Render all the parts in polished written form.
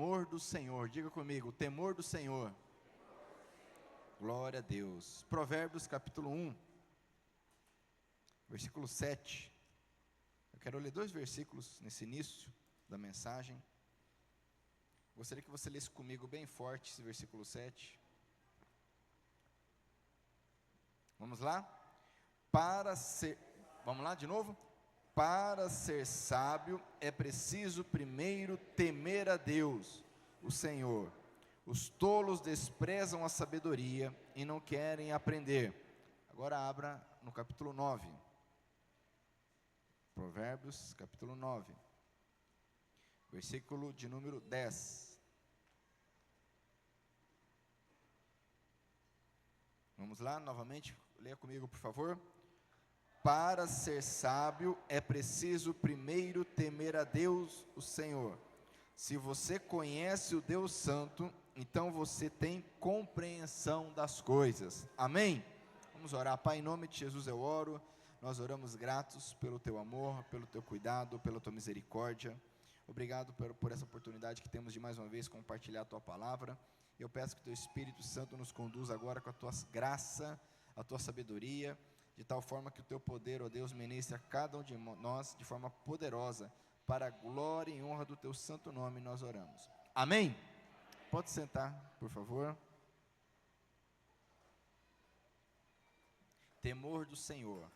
temor do Senhor. Diga comigo, o temor do Senhor. Glória a Deus. Provérbios capítulo 1, versículo 7. Eu quero ler 2 versículos nesse início da mensagem. Gostaria que você lesse comigo bem forte esse versículo 7. Vamos lá? Vamos lá de novo? Para ser sábio é preciso primeiro temer a Deus, o Senhor. Os tolos desprezam a sabedoria e não querem aprender. Agora abra no capítulo 9. Provérbios, capítulo 9. Versículo de número 10. Vamos lá, novamente, leia comigo, por favor. Para ser sábio é preciso primeiro temer a Deus, o Senhor. Se você conhece o Deus Santo, então você tem compreensão das coisas. Amém? Vamos orar. Pai, em nome de Jesus eu oro. Nós oramos gratos pelo teu amor, pelo teu cuidado, pela tua misericórdia. Obrigado por essa oportunidade que temos de mais uma vez compartilhar a tua palavra. Eu peço que o teu Espírito Santo nos conduza agora com a tua graça, a tua sabedoria, de tal forma que o teu poder, ó Deus, ministre a cada um de nós de forma poderosa, para a glória e honra do teu santo nome nós oramos. Amém? Pode sentar, por favor. Temor do Senhor.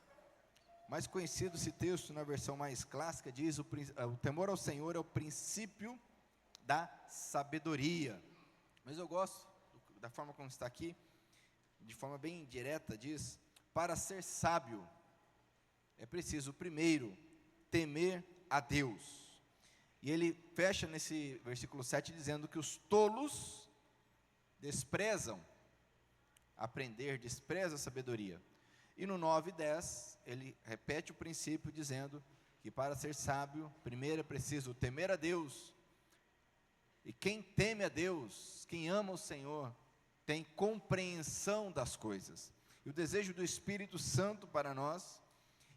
Mais conhecido esse texto na versão mais clássica, diz o temor ao Senhor é o princípio da sabedoria. Mas eu gosto da forma como está aqui, de forma bem direta, diz: para ser sábio, é preciso primeiro temer a Deus. E ele fecha nesse versículo 7 dizendo que os tolos desprezam aprender, desprezam a sabedoria. E no 9 e 10, ele repete o princípio dizendo que para ser sábio, primeiro é preciso temer a Deus. E quem teme a Deus, quem ama o Senhor, tem compreensão das coisas. E o desejo do Espírito Santo para nós,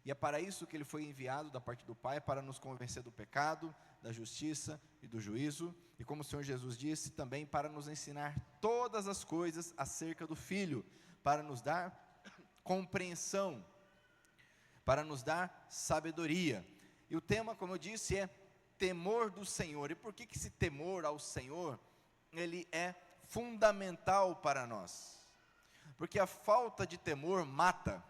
e é para isso que ele foi enviado da parte do Pai, para nos convencer do pecado, da justiça e do juízo, e como o Senhor Jesus disse, também para nos ensinar todas as coisas acerca do Filho, para nos dar compreensão, para nos dar sabedoria. E o tema, como eu disse, é temor do Senhor. E por que esse temor ao Senhor, ele é fundamental para nós? Porque a falta de temor mata.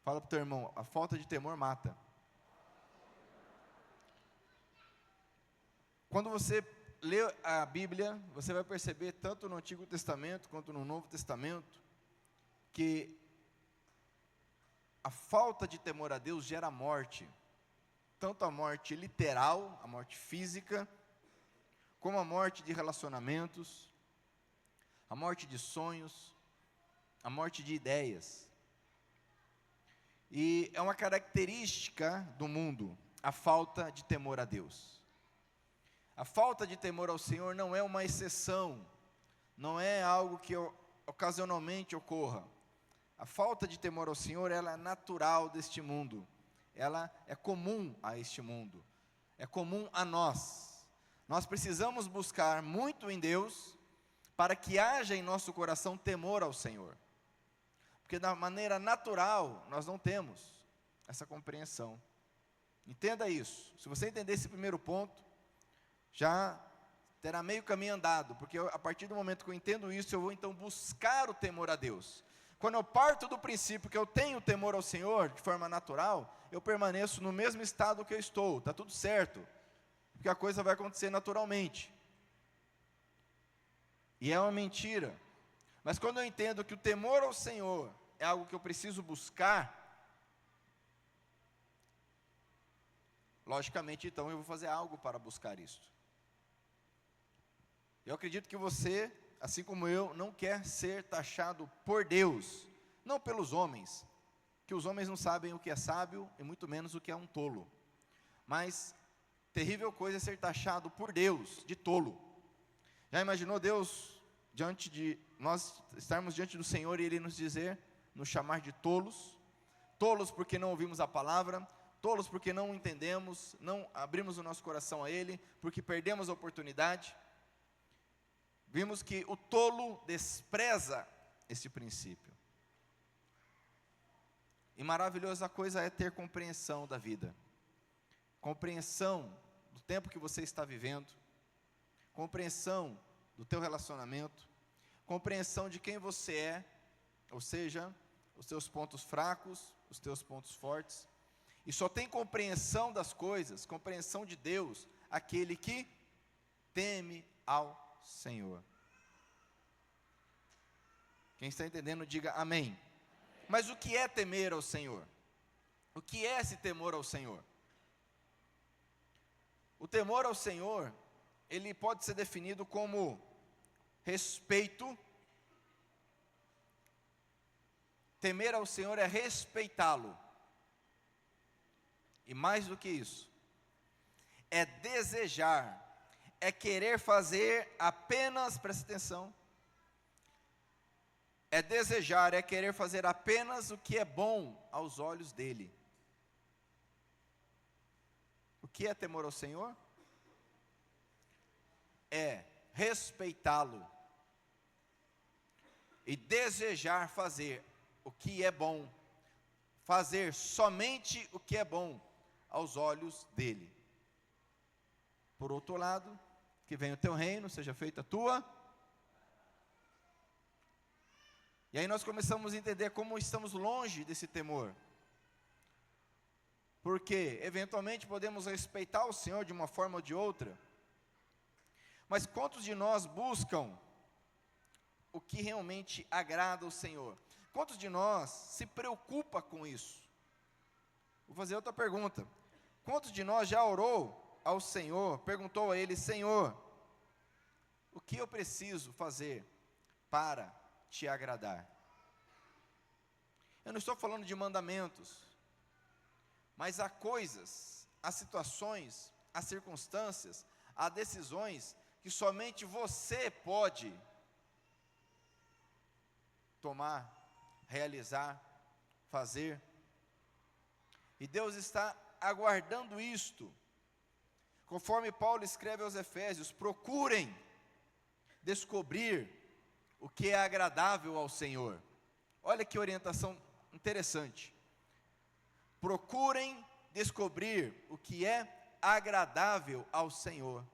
Fala para o teu irmão, a falta de temor mata. Quando você lê a Bíblia, você vai perceber, tanto no Antigo Testamento, quanto no Novo Testamento, que a falta de temor a Deus gera morte. Tanto a morte literal, a morte física, como a morte de relacionamentos, a morte de sonhos, a morte de ideias. E é uma característica do mundo, a falta de temor a Deus. A falta de temor ao Senhor não é uma exceção, não é algo que ocasionalmente ocorra. A falta de temor ao Senhor, ela é natural deste mundo, ela é comum a este mundo, é comum a nós. Nós precisamos buscar muito em Deus, para que haja em nosso coração temor ao Senhor. Porque da maneira natural, nós não temos essa compreensão. Entenda isso. Se você entender esse primeiro ponto, já terá meio caminho andado, porque a partir do momento que eu entendo isso, eu vou então buscar o temor a Deus. Quando eu parto do princípio que eu tenho temor ao Senhor, de forma natural, eu permaneço no mesmo estado que eu estou, está tudo certo, porque a coisa vai acontecer naturalmente. E é uma mentira. Mas quando eu entendo que o temor ao Senhor é algo que eu preciso buscar, logicamente então eu vou fazer algo para buscar isso. Eu acredito que você, assim como eu, não quer ser taxado por Deus, não pelos homens, que os homens não sabem o que é sábio e muito menos o que é um tolo. Mas terrível coisa é ser taxado por Deus de tolo. Já imaginou Deus nós estarmos diante do Senhor e Ele nos chamar de tolos? Tolos porque não ouvimos a palavra, tolos porque não entendemos, não abrimos o nosso coração a Ele, porque perdemos a oportunidade. Vimos que o tolo despreza esse princípio. E maravilhosa coisa é ter compreensão da vida, compreensão do tempo que você está vivendo, compreensão do teu relacionamento, compreensão de quem você é, ou seja, os teus pontos fracos, os teus pontos fortes. E só tem compreensão das coisas, compreensão de Deus, aquele que teme ao Senhor. Quem está entendendo, diga amém. Mas o que é temer ao Senhor? O que é esse temor ao Senhor? O temor ao Senhor, ele pode ser definido como respeito. Temer ao Senhor é respeitá-lo. E mais do que isso, é desejar, é querer fazer apenas, presta atenção, é desejar, é querer fazer apenas o que é bom aos olhos dele. O que é temor ao Senhor? É respeitá-lo e desejar fazer o que é bom, fazer somente o que é bom aos olhos dele. Por outro lado, que venha o teu reino, seja feita a tua. E aí nós começamos a entender como estamos longe desse temor. Porque, eventualmente, podemos respeitar o Senhor de uma forma ou de outra. Mas quantos de nós buscam o que realmente agrada ao Senhor? Quantos de nós se preocupa com isso? Vou fazer outra pergunta. Quantos de nós já orou ao Senhor, perguntou a Ele: Senhor, o que eu preciso fazer para te agradar? Eu não estou falando de mandamentos, mas há coisas, há situações, há circunstâncias, há decisões que somente você pode tomar, realizar, fazer. E Deus está aguardando isto. Conforme Paulo escreve aos Efésios: procurem descobrir o que é agradável ao Senhor. Olha que orientação interessante. Procurem descobrir o que é agradável ao Senhor.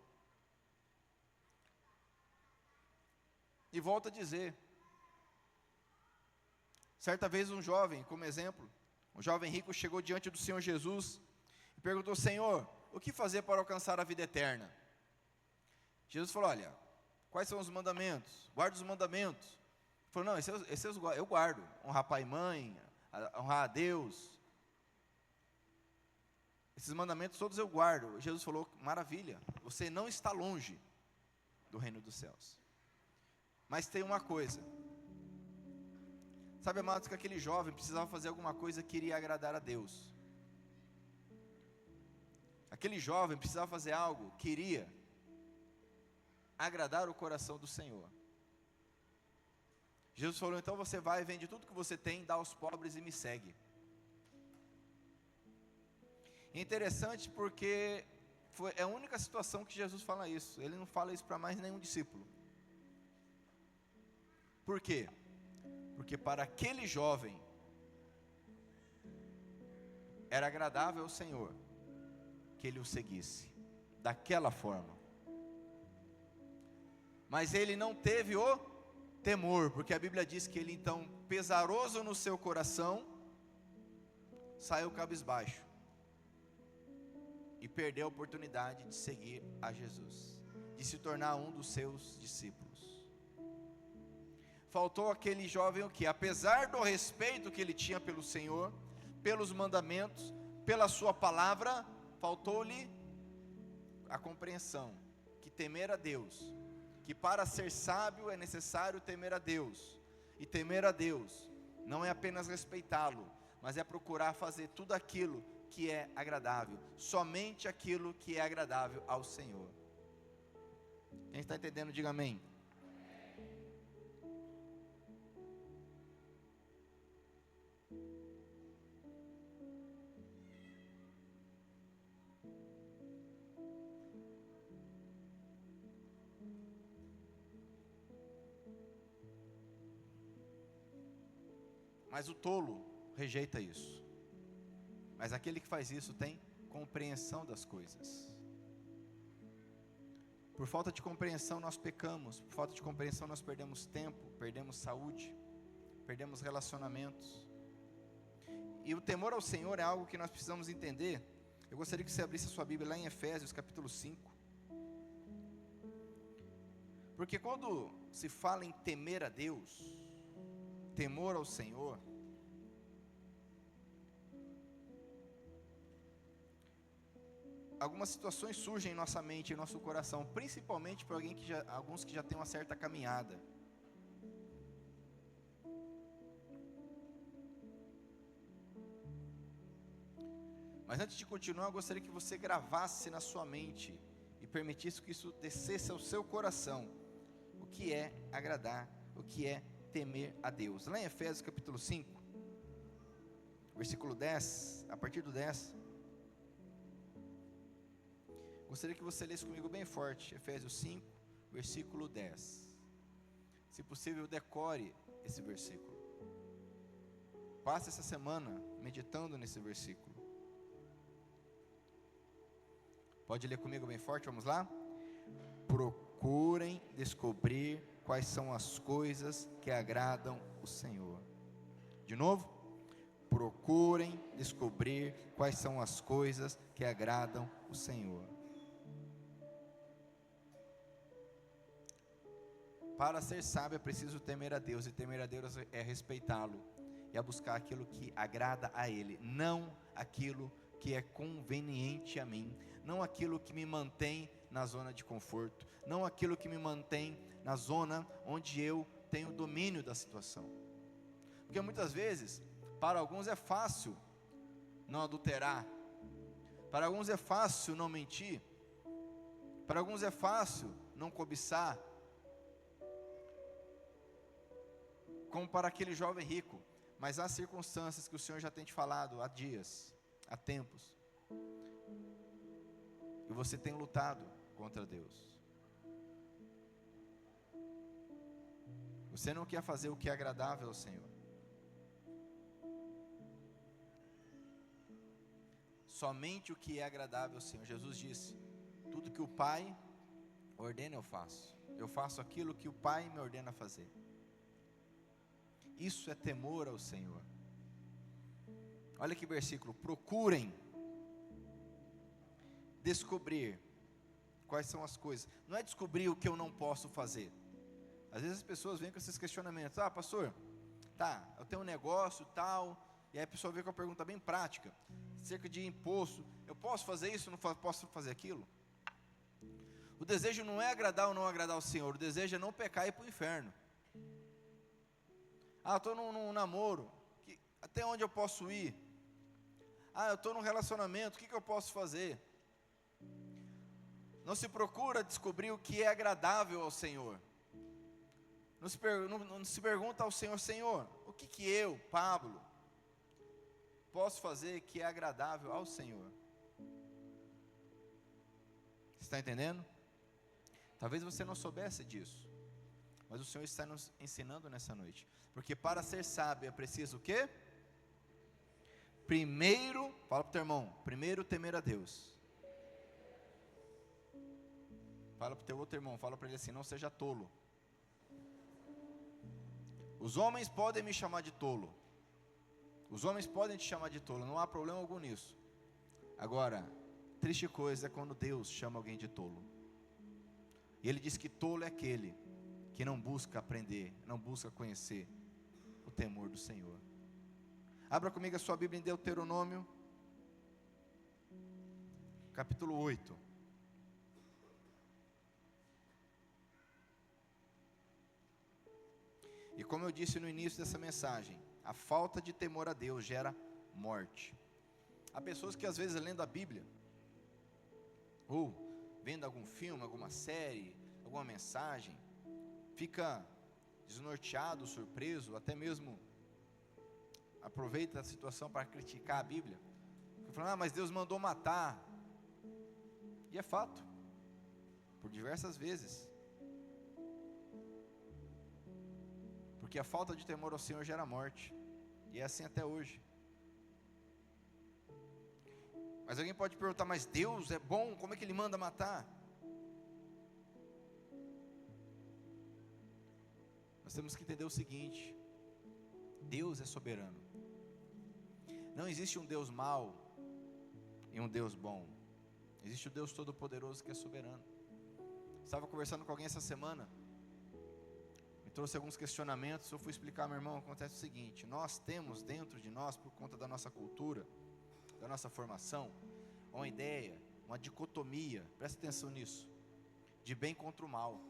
E volto a dizer, certa vez um jovem, como exemplo, um jovem rico chegou diante do Senhor Jesus e perguntou: Senhor, o que fazer para alcançar a vida eterna? Jesus falou: olha, quais são os mandamentos? Guarda os mandamentos. Ele falou: não, esses eu guardo. Honrar pai e mãe, honrar a Deus. Esses mandamentos todos eu guardo. Jesus falou: maravilha, você não está longe do reino dos céus. Mas tem uma coisa. Sabe, amados, que aquele jovem precisava fazer alguma coisa que iria agradar a Deus. Aquele jovem precisava fazer algo que iria agradar o coração do Senhor. Jesus falou: então você vai, vende tudo que você tem, dá aos pobres e me segue. É interessante porque é a única situação que Jesus fala isso. Ele não fala isso para mais nenhum discípulo. Por quê? Porque para aquele jovem era agradável ao Senhor que ele o seguisse daquela forma. Mas ele não teve o temor, porque a Bíblia diz que ele então, pesaroso no seu coração, saiu cabisbaixo e perdeu a oportunidade de seguir a Jesus, de se tornar um dos seus discípulos. Faltou aquele jovem o que? Apesar do respeito que ele tinha pelo Senhor, pelos mandamentos, pela sua palavra, faltou-lhe a compreensão que temer a Deus, que para ser sábio é necessário temer a Deus, e temer a Deus não é apenas respeitá-lo, mas é procurar fazer tudo aquilo que é agradável, somente aquilo que é agradável ao Senhor. Quem está entendendo, diga amém. Mas o tolo rejeita isso. Mas aquele que faz isso tem compreensão das coisas. Por falta de compreensão nós pecamos, por falta de compreensão nós perdemos tempo, perdemos saúde, perdemos relacionamentos. E o temor ao Senhor é algo que nós precisamos entender. Eu gostaria que você abrisse a sua Bíblia lá em Efésios capítulo 5. Porque quando se fala em temer a Deus, temor ao Senhor, algumas situações surgem em nossa mente, em nosso coração, principalmente para alguns que já têm uma certa caminhada. Mas antes de continuar, eu gostaria que você gravasse na sua mente e permitisse que isso descesse ao seu coração, o que é agradar, o que é temer a Deus. Lá em Efésios capítulo 5, versículo 10, a partir do 10, gostaria que você lesse comigo bem forte, Efésios 5, versículo 10. Se possível, decore esse versículo. Passe essa semana meditando nesse versículo. Pode ler comigo bem forte, vamos lá? Procurem descobrir quais são as coisas que agradam o Senhor. De novo, procurem descobrir quais são as coisas que agradam o Senhor. Para ser sábio é preciso temer a Deus, e temer a Deus é respeitá-lo, e é buscar aquilo que agrada a Ele, não aquilo que é conveniente a mim, não aquilo que me mantém na zona de conforto, não aquilo que me mantém na zona onde eu tenho domínio da situação. Porque muitas vezes, para alguns é fácil não adulterar, para alguns é fácil não mentir, para alguns é fácil não cobiçar, como para aquele jovem rico. Mas há circunstâncias que o Senhor já tem te falado há dias, há tempos, e você tem lutado contra Deus. Você não quer fazer o que é agradável ao Senhor. Somente o que é agradável ao Senhor. Jesus disse: tudo que o Pai ordena eu faço. Eu faço aquilo que o Pai me ordena fazer. Isso é temor ao Senhor. Olha que versículo: procurem descobrir quais são as coisas. Não é descobrir o que eu não posso fazer. Às vezes as pessoas vêm com esses questionamentos: ah, pastor, tá, eu tenho um negócio tal, e aí a pessoa vem com uma pergunta bem prática, cerca de imposto: eu posso fazer isso, não posso fazer aquilo? O desejo não é agradar ou não agradar o Senhor, o desejo é não pecar e ir para o inferno. Ah, eu estou num namoro, até onde eu posso ir? Ah, eu estou num relacionamento, o que eu posso fazer? Não se procura descobrir o que é agradável ao Senhor. Não se pergunta ao Senhor: Senhor, o que eu, Pablo, posso fazer que é agradável ao Senhor? Você está entendendo? Talvez você não soubesse disso, mas o Senhor está nos ensinando nessa noite. Porque para ser sábio é preciso o quê? Primeiro, fala para o teu irmão, primeiro temer a Deus. Fala para o teu outro irmão, fala para ele assim: não seja tolo. Os homens podem me chamar de tolo. Os homens podem te chamar de tolo, não há problema algum nisso. Agora, triste coisa é quando Deus chama alguém de tolo. E Ele diz que tolo é aquele que não busca aprender, não busca conhecer o temor do Senhor. Abra comigo a sua Bíblia em Deuteronômio, capítulo 8. E como eu disse no início dessa mensagem, a falta de temor a Deus gera morte. Há pessoas que às vezes lendo a Bíblia, ou vendo algum filme, alguma série, alguma mensagem, fica desnorteado, surpreso, até mesmo aproveita a situação para criticar a Bíblia. Fica falando: ah, mas Deus mandou matar. E é fato, por diversas vezes. Porque a falta de temor ao Senhor gera morte. E é assim até hoje. Mas alguém pode perguntar, mas Deus é bom, como é que Ele manda matar? Nós temos que entender o seguinte: Deus é soberano. Não existe um Deus mau e um Deus bom. Existe o Deus Todo-Poderoso que é soberano. Estava conversando com alguém essa semana, me trouxe alguns questionamentos. Eu fui explicar, meu irmão, acontece o seguinte: nós temos dentro de nós, por conta da nossa cultura, da nossa formação, uma ideia, uma dicotomia, presta atenção nisso, de bem contra o mal.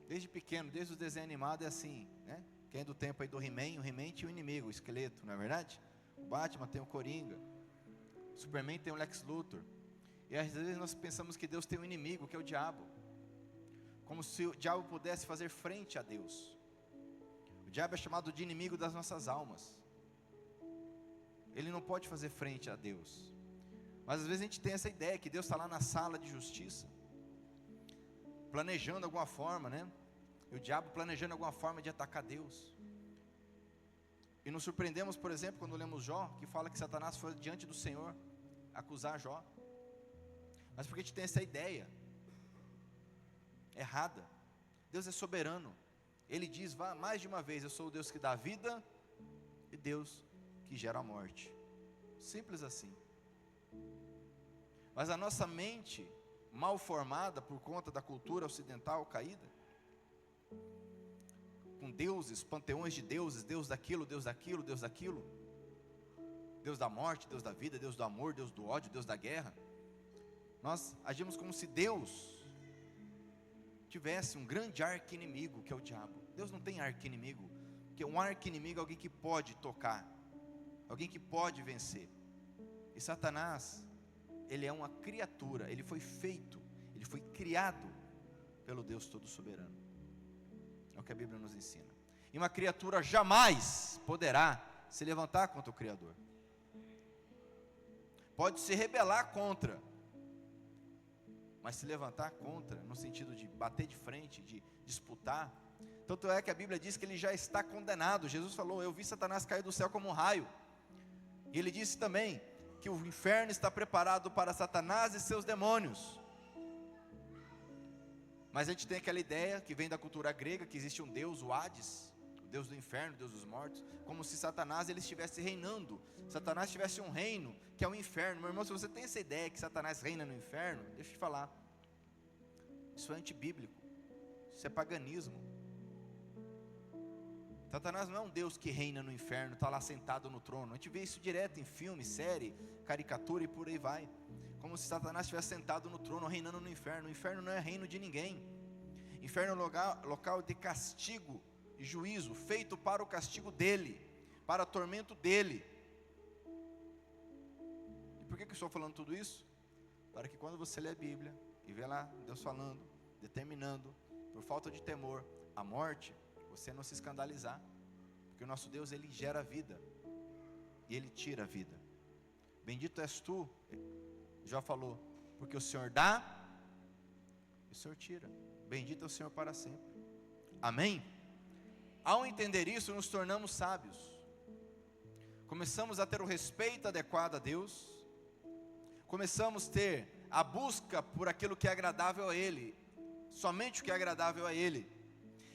Desde pequeno, desde o desenho animado é assim, né? Quem é do tempo aí do He-Man, o He-Man tinha o inimigo, o esqueleto, não é verdade? O Batman tem o Coringa, o Superman tem o Lex Luthor. E às vezes nós pensamos que Deus tem um inimigo, que é o diabo, como se o diabo pudesse fazer frente a Deus. O diabo é chamado de inimigo das nossas almas. Ele não pode fazer frente a Deus. Mas às vezes a gente tem essa ideia que Deus está lá na sala de justiça, planejando alguma forma, né? E o diabo planejando alguma forma de atacar Deus. E nos surpreendemos, por exemplo, quando lemos Jó, que fala que Satanás foi diante do Senhor acusar Jó. Mas porque a gente tem essa ideia errada. Deus é soberano. Ele diz mais de uma vez: eu sou o Deus que dá a vida e Deus que gera a morte. Simples assim. Mas a nossa mente mal formada por conta da cultura ocidental caída, com deuses, panteões de deuses, Deus daquilo, Deus daquilo, Deus daquilo, Deus da morte, Deus da vida, Deus do amor, Deus do ódio, Deus da guerra. Nós agimos como se Deus tivesse um grande arqui-inimigo, que é o diabo. Deus não tem arqui-inimigo, porque um arqui-inimigo é alguém que pode tocar, alguém que pode vencer. E Satanás, ele é uma criatura, ele foi feito, ele foi criado pelo Deus Todo-Soberano. É o que a Bíblia nos ensina. E uma criatura jamais poderá se levantar contra o Criador. Pode se rebelar contra, mas se levantar contra, no sentido de bater de frente, de disputar. Tanto é que a Bíblia diz que ele já está condenado. Jesus falou: eu vi Satanás cair do céu como um raio. E ele disse também que o inferno está preparado para Satanás e seus demônios. Mas a gente tem aquela ideia que vem da cultura grega, que existe um Deus, o Hades, o Deus do inferno, o Deus dos mortos, como se Satanás ele estivesse reinando. Satanás tivesse um reino, que é o inferno. Meu irmão, se você tem essa ideia que Satanás reina no inferno, deixa eu te falar, isso é antibíblico, isso é paganismo. Satanás não é um Deus que reina no inferno, está lá sentado no trono. A gente vê isso direto em filme, série, caricatura e por aí vai. Como se Satanás estivesse sentado no trono, reinando no inferno. O inferno não é reino de ninguém. Inferno é local de castigo e juízo, feito para o castigo dele, para o tormento dele. E por que eu estou falando tudo isso? Para que quando você lê a Bíblia e vê lá Deus falando, determinando, por falta de temor, a morte, você não se escandalizar, porque o nosso Deus, ele gera vida, e ele tira a vida. Bendito és tu, já falou, porque o Senhor dá, e o Senhor tira. Bendito é o Senhor para sempre. Amém? Ao entender isso, nos tornamos sábios, começamos a ter o respeito adequado a Deus, começamos a ter a busca por aquilo que é agradável a Ele, somente o que é agradável a Ele.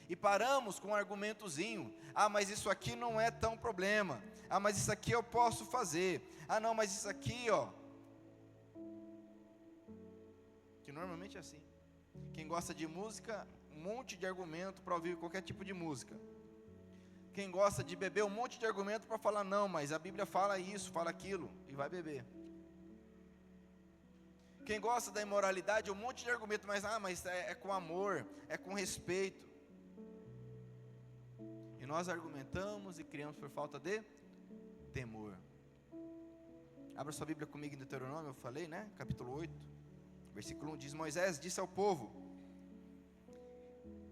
E paramos com um argumentozinho: ah, mas isso aqui não é tão problema. Ah, mas isso aqui eu posso fazer. Ah, não, mas isso aqui, ó. Que normalmente é assim. Quem gosta de música, um monte de argumento para ouvir qualquer tipo de música. Quem gosta de beber, um monte de argumento para falar: não, mas a Bíblia fala isso, fala aquilo, e vai beber. Quem gosta da imoralidade, um monte de argumento, mas é com amor, é com respeito. E nós argumentamos e criamos por falta de temor. Abra sua Bíblia comigo em Deuteronômio, eu falei, né? Capítulo 8, versículo 1 diz: Moisés disse ao povo: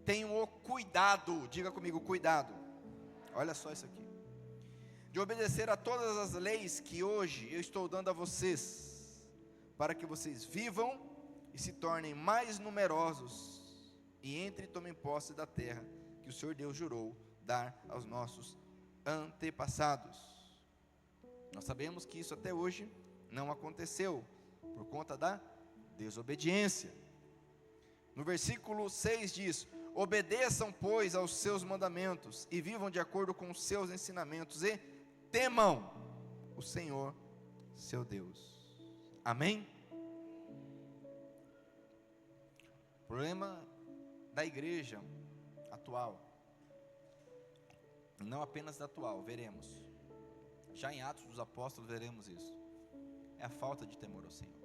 tenham o cuidado, diga comigo, cuidado. Olha só isso aqui. De obedecer a todas as leis que hoje eu estou dando a vocês, para que vocês vivam e se tornem mais numerosos, e entrem e tomem posse da terra que o Senhor Deus jurou dar aos nossos antepassados. Nós sabemos que isso até hoje não aconteceu, por conta da desobediência. No versículo 6 diz: obedeçam, pois, aos seus mandamentos, e vivam de acordo com os seus ensinamentos, e temam o Senhor, seu Deus. Amém? O problema da igreja atual, não apenas da atual, veremos, já em Atos dos Apóstolos veremos isso, é a falta de temor ao Senhor.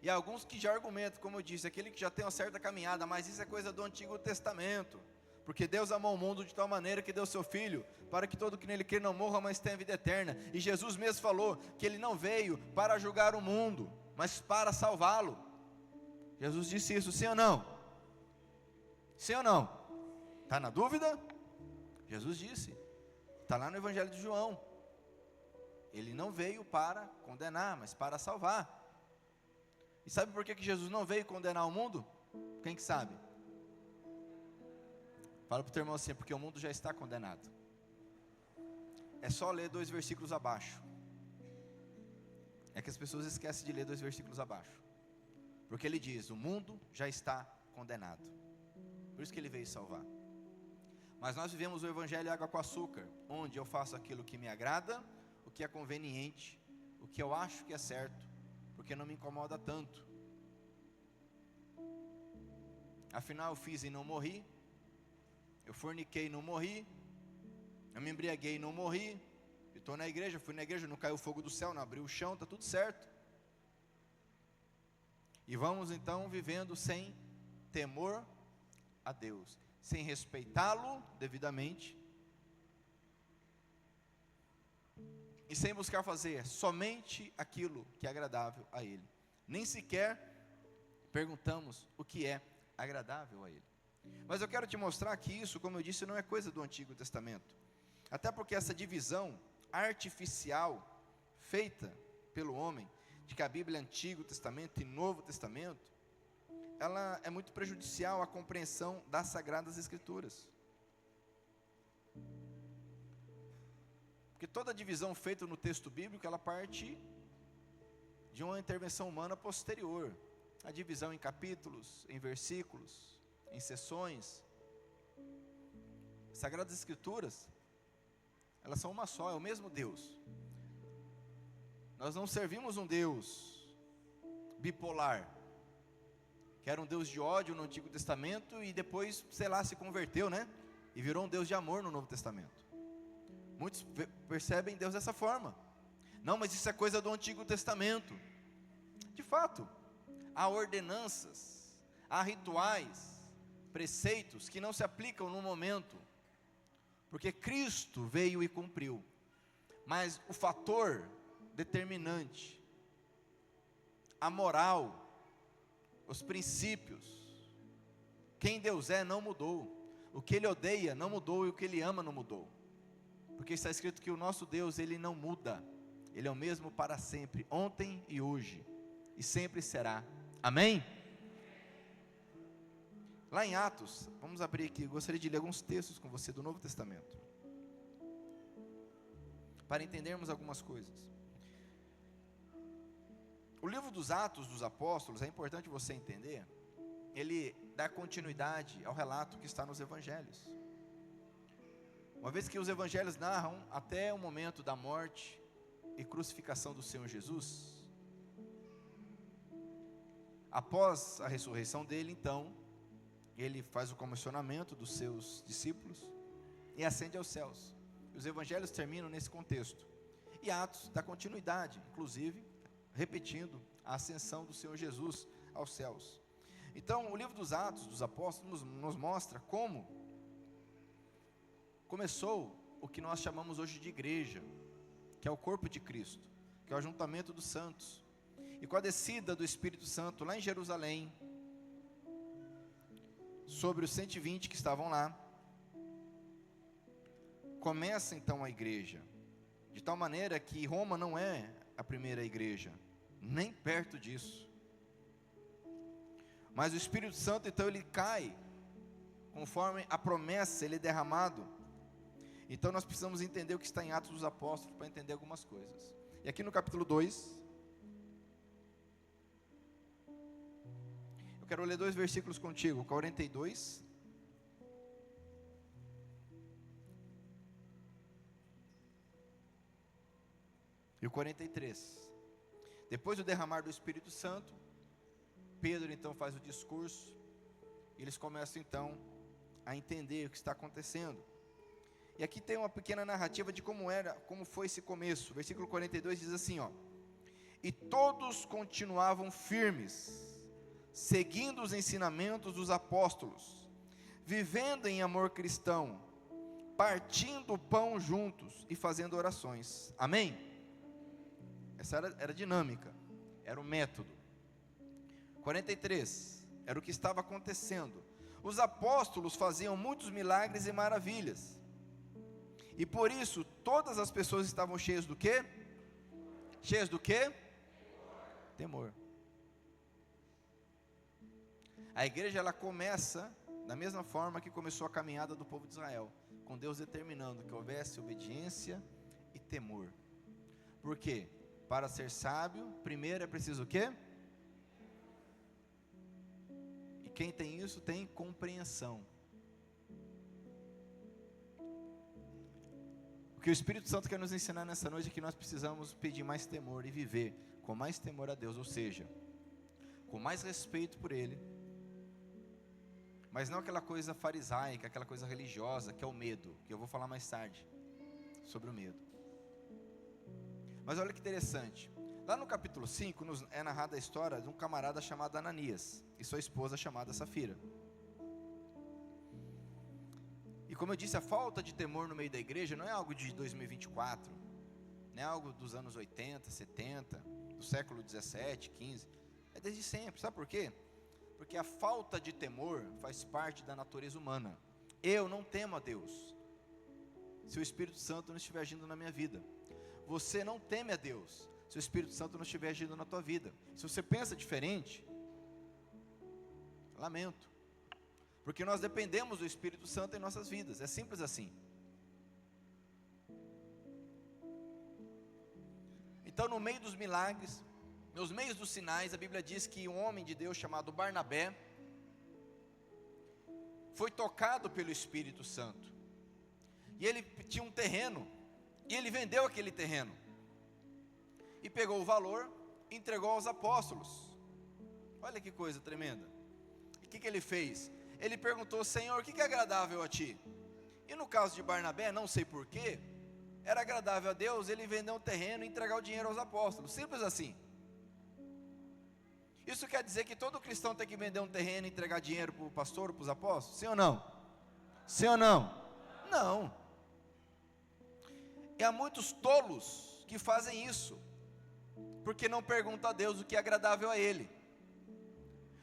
E há alguns que já argumentam, como eu disse, aquele que já tem uma certa caminhada, mas isso é coisa do Antigo Testamento, porque Deus amou o mundo de tal maneira que deu seu Filho, para que todo que nele crê não morra, mas tenha vida eterna. E Jesus mesmo falou que ele não veio para julgar o mundo, mas para salvá-lo. Jesus disse isso, sim ou não? Sim ou não? Está na dúvida? Jesus disse, está lá no Evangelho de João. Ele não veio para condenar, mas para salvar. E sabe por que Jesus não veio condenar o mundo? Quem que sabe? Fala para o teu irmão assim, porque o mundo já está condenado. É só ler 2 versículos abaixo. É que as pessoas esquecem de ler 2 versículos abaixo. Porque ele diz, o mundo já está condenado. Por isso que ele veio salvar. Mas nós vivemos o Evangelho água com açúcar, onde eu faço aquilo que me agrada, o que é conveniente, o que eu acho que é certo, porque não me incomoda tanto. Afinal eu fiz e não morri, eu forniquei e não morri, eu me embriaguei e não morri, eu estou na igreja, fui na igreja, não caiu fogo do céu, não abriu o chão, está tudo certo. E vamos então vivendo sem temor a Deus, sem respeitá-lo devidamente, e sem buscar fazer somente aquilo que é agradável a Ele. Nem sequer perguntamos o que é agradável a Ele. Mas eu quero te mostrar que isso, como eu disse, não é coisa do Antigo Testamento. Até porque essa divisão artificial, feita pelo homem, de que a Bíblia é Antigo Testamento e Novo Testamento, ela é muito prejudicial à compreensão das Sagradas Escrituras. Porque toda divisão feita no texto bíblico, ela parte de uma intervenção humana posterior. A divisão em capítulos, em versículos, em seções. Sagradas Escrituras, elas são uma só, é o mesmo Deus. Nós não servimos um Deus bipolar, que era um Deus de ódio no Antigo Testamento e depois, sei lá, se converteu, né? E virou um Deus de amor no Novo Testamento. Muitos percebem Deus dessa forma. Não, mas isso é coisa do Antigo Testamento. De fato, há ordenanças, há rituais, preceitos que não se aplicam no momento, porque Cristo veio e cumpriu. Mas o fator determinante, a moral, os princípios, quem Deus é não mudou. O que Ele odeia não mudou e o que Ele ama não mudou. Porque está escrito que o nosso Deus, Ele não muda. Ele é o mesmo para sempre, ontem e hoje, e sempre será. Amém? Lá em Atos, vamos abrir aqui, eu gostaria de ler alguns textos com você do Novo Testamento, para entendermos algumas coisas. O livro dos Atos dos Apóstolos, é importante você entender, ele dá continuidade ao relato que está nos Evangelhos. Uma vez que os Evangelhos narram até o momento da morte e crucificação do Senhor Jesus, após a ressurreição dele, então, ele faz o comissionamento dos seus discípulos e ascende aos céus. Os Evangelhos terminam nesse contexto. E Atos dá continuidade, inclusive, repetindo a ascensão do Senhor Jesus aos céus. Então, o livro dos Atos dos Apóstolos nos mostra como começou o que nós chamamos hoje de igreja, que é o corpo de Cristo, que é o ajuntamento dos santos. E com a descida do Espírito Santo lá em Jerusalém, sobre os 120 que estavam lá, começa então a igreja, de tal maneira que Roma não é a primeira igreja, nem perto disso. Mas o Espírito Santo então ele cai, conforme a promessa, ele é derramado. Então nós precisamos entender o que está em Atos dos Apóstolos para entender algumas coisas. E aqui no capítulo 2, eu quero ler 2 versículos contigo, 42 e o 43. Depois do derramar do Espírito Santo, Pedro então faz o discurso, e eles começam então a entender o que está acontecendo. E aqui tem uma pequena narrativa de como foi esse começo. Versículo 42 diz assim, ó: e todos continuavam firmes, seguindo os ensinamentos dos apóstolos, vivendo em amor cristão, partindo o pão juntos e fazendo orações. Amém? Essa era a dinâmica, era o método. 43, era o que estava acontecendo. Os apóstolos faziam muitos milagres e maravilhas, e por isso todas as pessoas estavam cheias do quê? Cheias do quê? Temor. A igreja, ela começa da mesma forma que começou a caminhada do povo de Israel, com Deus determinando que houvesse obediência e temor. Por quê? Para ser sábio, primeiro é preciso o quê? E quem tem isso tem compreensão. O que o Espírito Santo quer nos ensinar nessa noite é que nós precisamos pedir mais temor e viver com mais temor a Deus, ou seja, com mais respeito por Ele, mas não aquela coisa farisaica, aquela coisa religiosa, que é o medo, que eu vou falar mais tarde, sobre o medo. Mas olha que interessante, lá no capítulo 5, é narrada a história de um camarada chamado Ananias, e sua esposa chamada Safira. E como eu disse, a falta de temor no meio da igreja não é algo de 2024, não é algo dos anos 80, 70, do século 17, 15, é desde sempre. Sabe por quê? Porque a falta de temor faz parte da natureza humana. Eu não temo a Deus se o Espírito Santo não estiver agindo na minha vida. Você não teme a Deus se o Espírito Santo não estiver agindo na tua vida. Se você pensa diferente, lamento, porque nós dependemos do Espírito Santo em nossas vidas, é simples assim. Então, no meio dos milagres, nos meios dos sinais, a Bíblia diz que um homem de Deus chamado Barnabé foi tocado pelo Espírito Santo, e ele tinha um terreno, e ele vendeu aquele terreno, e pegou o valor, e entregou aos apóstolos. Olha que coisa tremenda. E o que ele fez? Ele perguntou: Senhor, o que é agradável a ti? E no caso de Barnabé, não sei porquê, era agradável a Deus ele vender um terreno e entregar o dinheiro aos apóstolos, simples assim. Isso quer dizer que todo cristão tem que vender um terreno e entregar dinheiro para o pastor ou para os apóstolos? Sim ou não? Sim ou não? Não. E há muitos tolos que fazem isso, porque não perguntam a Deus o que é agradável a Ele.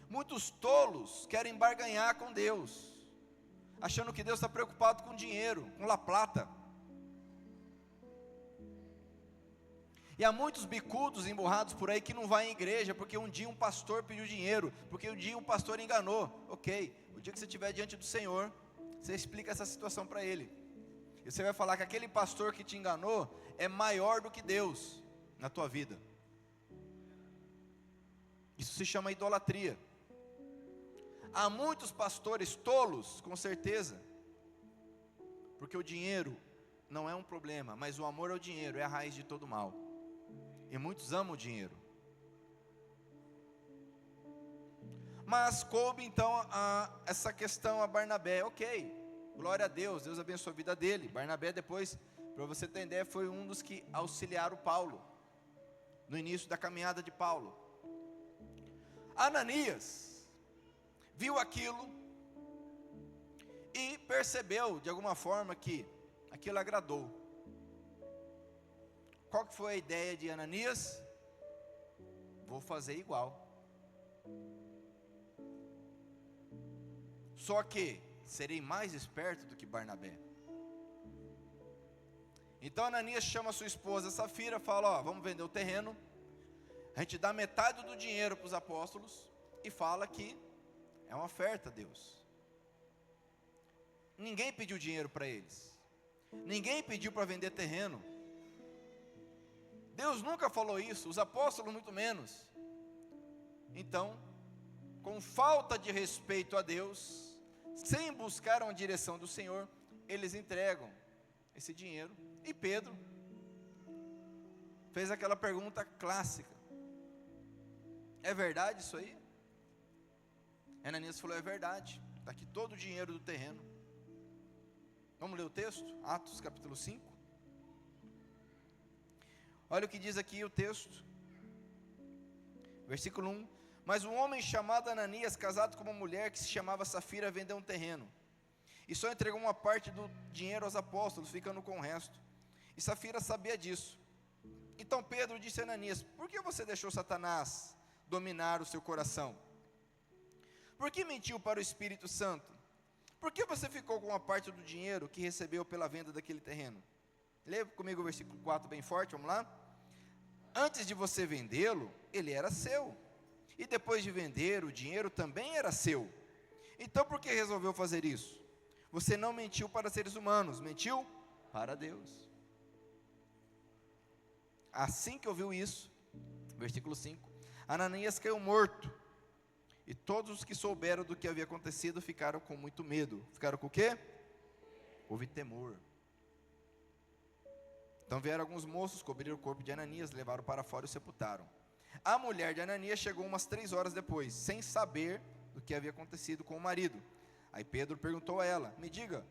Muitos tolos querem barganhar com Deus, achando que Deus está preocupado com dinheiro, com la plata. E há muitos bicudos emburrados por aí que não vão em igreja, porque um dia um pastor pediu dinheiro, porque um dia um pastor enganou. Ok, o dia que você estiver diante do Senhor, você explica essa situação para Ele, e você vai falar que aquele pastor que te enganou é maior do que Deus na tua vida. Isso se chama idolatria. Há muitos pastores tolos, com certeza, porque o dinheiro não é um problema, mas o amor ao dinheiro é a raiz de todo mal, e muitos amam o dinheiro. Mas coube então essa questão a Barnabé. Ok, glória a Deus, Deus abençoe a vida dele. Barnabé depois, para você ter ideia, foi um dos que auxiliaram Paulo, no início da caminhada de Paulo. Ananias viu aquilo e percebeu de alguma forma que aquilo agradou. Qual que foi a ideia de Ananias? Vou fazer igual, só que serei mais esperto do que Barnabé. Então Ananias chama sua esposa Safira, fala: ó, vamos vender o terreno, a gente dá metade do dinheiro para os apóstolos, e fala que é uma oferta a Deus. Ninguém pediu dinheiro para eles, Ninguém pediu para vender terreno. Deus nunca falou isso, os apóstolos muito menos. Então, com falta de respeito a Deus, sem buscar uma direção do Senhor, eles entregam esse dinheiro. E Pedro fez aquela pergunta clássica: é verdade isso aí? Ananias falou: é verdade, está aqui todo o dinheiro do terreno. Vamos ler o texto? Atos capítulo 5. Olha o que diz aqui o texto, versículo 1. Mas um homem chamado Ananias, casado com uma mulher que se chamava Safira, vendeu um terreno, e só entregou uma parte do dinheiro aos apóstolos, ficando com o resto. E Safira sabia disso. Então Pedro disse a Ananias: por que você deixou Satanás dominar o seu coração? Por que mentiu para o Espírito Santo? Por que você ficou com uma parte do dinheiro que recebeu pela venda daquele terreno? Lê comigo o versículo 4 bem forte, vamos lá? Antes de você vendê-lo, ele era seu. E depois de vender, o dinheiro também era seu. Então por que resolveu fazer isso? Você não mentiu para seres humanos, mentiu para Deus. Assim que ouviu isso, versículo 5, Ananias caiu morto. E todos os que souberam do que havia acontecido ficaram com muito medo. Ficaram com o quê? Houve temor. Então vieram alguns moços, cobriram o corpo de Ananias, levaram para fora e o sepultaram. A mulher de Ananias chegou umas 3 horas depois, sem saber do que havia acontecido com o marido. Aí Pedro perguntou a ela: me diga,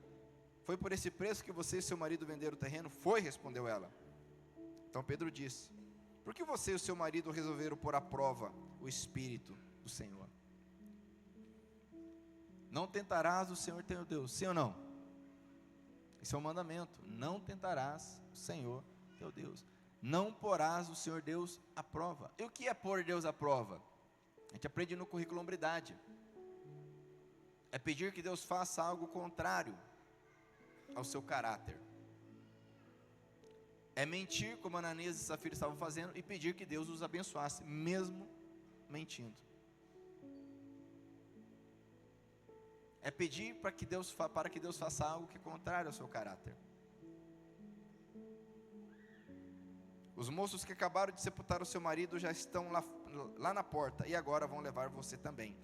foi por esse preço que você e seu marido venderam o terreno? Foi, respondeu ela. Então Pedro disse: por que você e o seu marido resolveram pôr à prova o Espírito do Senhor? Não tentarás o Senhor teu Deus, sim ou não? Esse é um mandamento: não tentarás o Senhor teu Deus, não porás o Senhor Deus à prova. E o que é pôr Deus à prova? A gente aprende no currículo Hombridade. É pedir que Deus faça algo contrário ao seu caráter. É mentir, como Ananias e Safira estavam fazendo, e pedir que Deus os abençoasse, mesmo mentindo. É pedir para que Deus faça algo que é contrário ao seu caráter. Os moços que acabaram de sepultar o seu marido já estão lá na porta, e agora vão levar você também.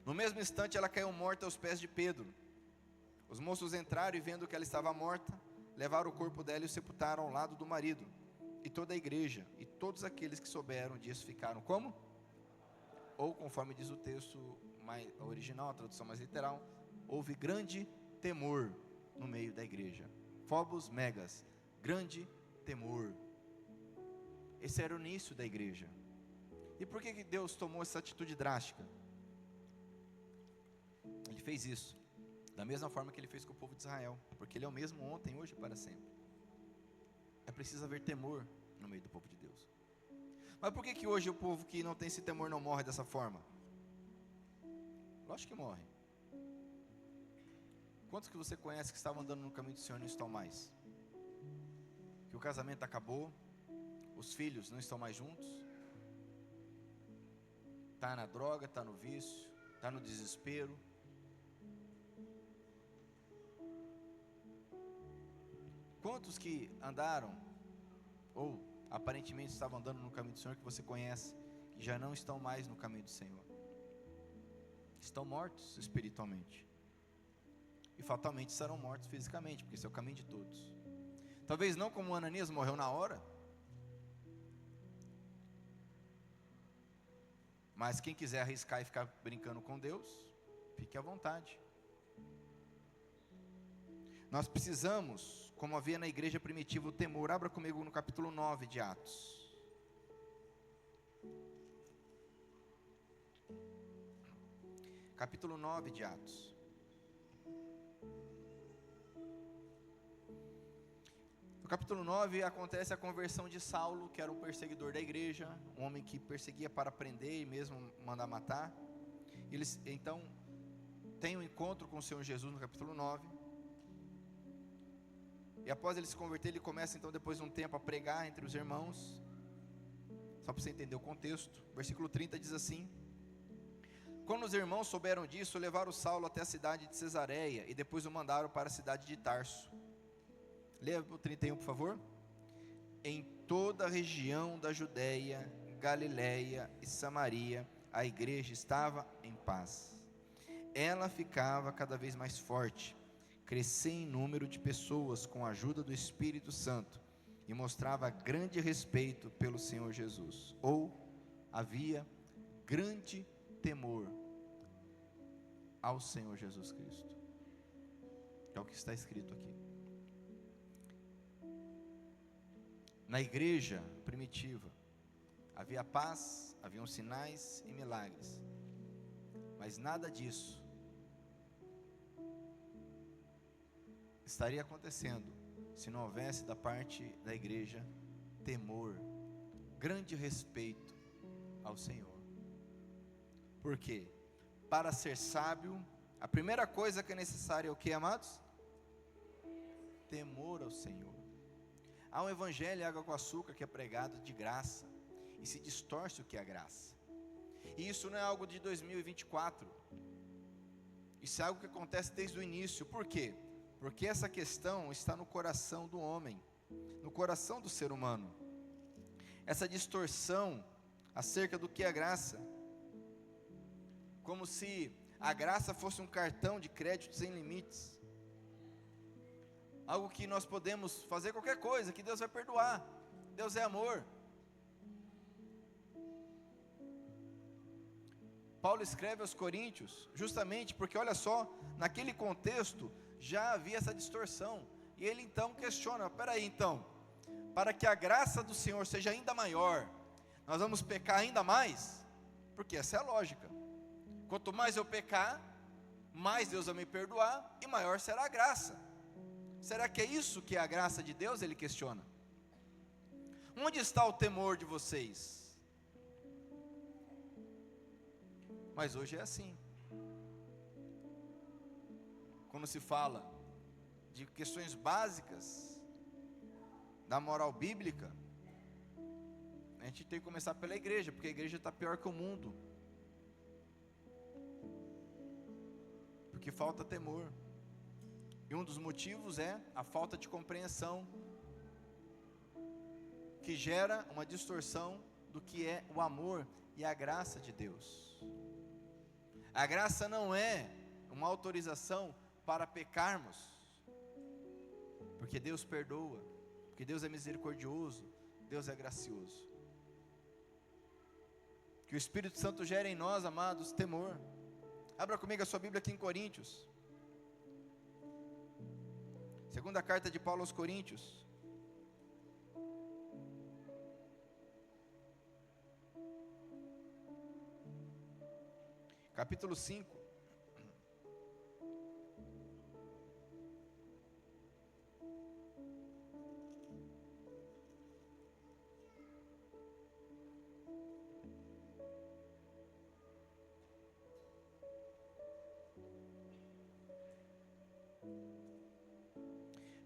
No mesmo instante ela caiu morta aos pés de Pedro. Os moços entraram e, vendo que ela estava morta, levaram o corpo dela e o sepultaram ao lado do marido. E toda a igreja e todos aqueles que souberam disso ficaram como? Ou conforme diz o texto original, a tradução mais literal, houve grande temor no meio da igreja. Phobos megas, grande temor. Esse era o início da igreja. E por que Deus tomou essa atitude drástica? Ele fez isso da mesma forma que ele fez com o povo de Israel, porque ele é o mesmo ontem, hoje e para sempre. É preciso haver temor no meio do povo de Deus. Mas por que hoje o povo que não tem esse temor não morre dessa forma? Lógico que morre. Quantos que você conhece que estavam andando no caminho do Senhor não estão mais? Que o casamento acabou, os filhos não estão mais juntos, está na droga, está no vício, está no desespero. Quantos que andaram, ou aparentemente estavam andando no caminho do Senhor, que você conhece, que já não estão mais no caminho do Senhor? Estão mortos espiritualmente. E fatalmente serão mortos fisicamente, porque esse é o caminho de todos. Talvez não como Ananias morreu na hora, mas quem quiser arriscar e ficar brincando com Deus, fique à vontade. Nós precisamos, como havia na igreja primitiva, o temor. Abra comigo no capítulo 9 de Atos. Capítulo 9 de Atos. No capítulo 9 acontece a conversão de Saulo, que era um perseguidor da igreja, um homem que perseguia para prender e mesmo mandar matar. Eles então têm um encontro com o Senhor Jesus no capítulo 9. E após ele se converter, ele começa então, depois de um tempo, a pregar entre os irmãos. Só para você entender o contexto. Versículo 30 diz assim: quando os irmãos souberam disso, levaram Saulo até a cidade de Cesareia, e depois o mandaram para a cidade de Tarso. Leia o 31, por favor. Em toda a região da Judéia, Galiléia e Samaria, a igreja estava em paz. Ela ficava cada vez mais forte, crescia em número de pessoas com a ajuda do Espírito Santo e mostrava grande respeito pelo Senhor Jesus. Ou havia grande temor ao Senhor Jesus Cristo. É o que está escrito aqui. Na igreja primitiva, havia paz, haviam sinais e milagres, mas nada disso estaria acontecendo se não houvesse da parte da igreja temor, grande respeito ao Senhor. Por quê? Para ser sábio, a primeira coisa que é necessária é o que, amados? Temor ao Senhor. Há um evangelho água com açúcar que é pregado de graça e se distorce o que é a graça. E isso não é algo de 2024. Isso é algo que acontece desde o início. Por quê? Porque essa questão está no coração do homem, no coração do ser humano. Essa distorção acerca do que é a graça, como se a graça fosse um cartão de crédito sem limites, algo que nós podemos fazer qualquer coisa, que Deus vai perdoar. Deus é amor. Paulo escreve aos Coríntios, justamente porque, olha só, naquele contexto já havia essa distorção, e ele então questiona, peraí então, para que a graça do Senhor seja ainda maior, nós vamos pecar ainda mais? Porque essa é a lógica. Quanto mais eu pecar, mais Deus vai me perdoar, e maior será a graça. Será que é isso que é a graça de Deus? Ele questiona. Onde está o temor de vocês? Mas hoje é assim. Quando se fala de questões básicas da moral bíblica, a gente tem que começar pela igreja, porque a igreja está pior que o mundo, porque falta temor. E um dos motivos é a falta de compreensão, que gera uma distorção do que é o amor e a graça de Deus. A graça não é uma autorização para pecarmos, porque Deus perdoa, porque Deus é misericordioso, Deus é gracioso. Que o Espírito Santo gere em nós, amados, temor. Abra comigo a sua Bíblia aqui em Coríntios. Segunda carta de Paulo aos Coríntios, capítulo 5.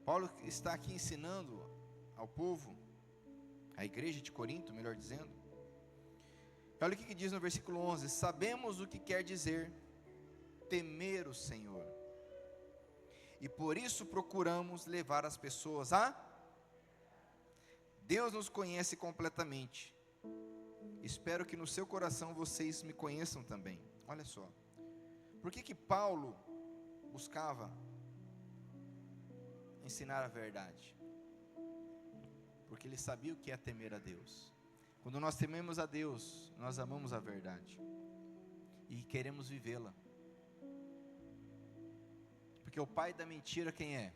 Paulo está aqui ensinando ao povo, à igreja de Corinto, melhor dizendo. Olha o que diz no versículo 11: sabemos o que quer dizer temer o Senhor, e por isso procuramos levar as pessoas a... Deus nos conhece completamente. Espero que no seu coração vocês me conheçam também. Olha só, por que Paulo buscava ensinar a verdade? Porque ele sabia o que é temer a Deus. Quando nós tememos a Deus, nós amamos a verdade e queremos vivê-la. Porque o pai da mentira quem é?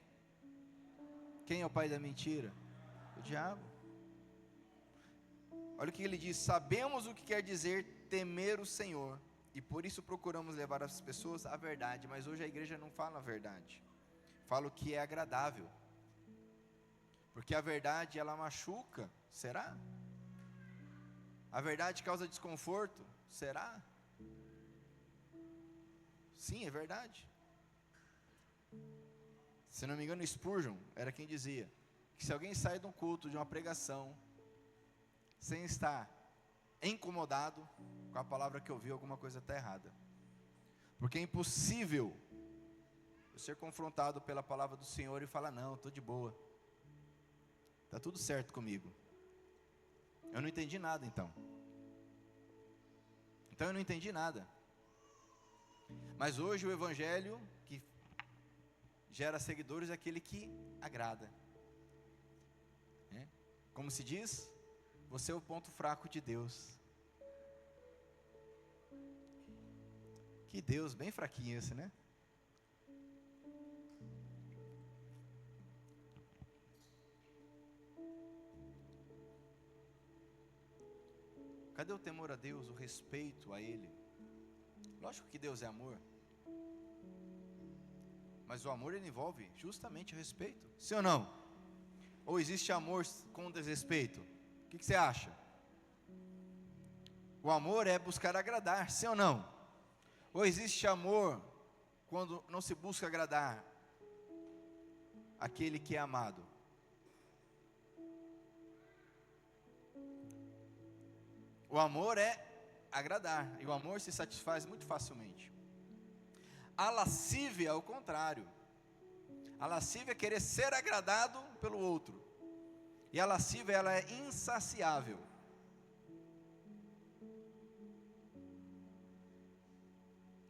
Quem é o pai da mentira? O diabo. Olha o que ele diz: sabemos o que quer dizer temer o Senhor, e por isso procuramos levar as pessoas à verdade. Mas hoje a igreja não fala a verdade, fala o que é agradável, porque a verdade ela machuca. Será? A verdade causa desconforto. Será? Sim, é verdade. Se não me engano, Spurgeon era quem dizia que se alguém sai de um culto, de uma pregação, sem estar incomodado com a palavra que ouviu, alguma coisa está errada. Porque é impossível eu ser confrontado pela palavra do Senhor e falar: não, estou de boa. Está tudo certo comigo. Eu não entendi nada então. Então eu não entendi nada. Mas hoje o evangelho que gera seguidores é aquele que agrada. Como se diz, você é o ponto fraco de Deus. Que Deus bem fraquinho esse, né? Cadê o temor a Deus, o respeito a Ele? Lógico que Deus é amor. Mas o amor ele envolve justamente o respeito. Sim ou não? Ou existe amor com desrespeito? O que você acha? O amor é buscar agradar, sim ou não? Ou existe amor quando não se busca agradar aquele que é amado? O amor é agradar, e o amor se satisfaz muito facilmente. A lascívia é o contrário. A lascívia é querer ser agradado pelo outro. E a lascívia ela é insaciável.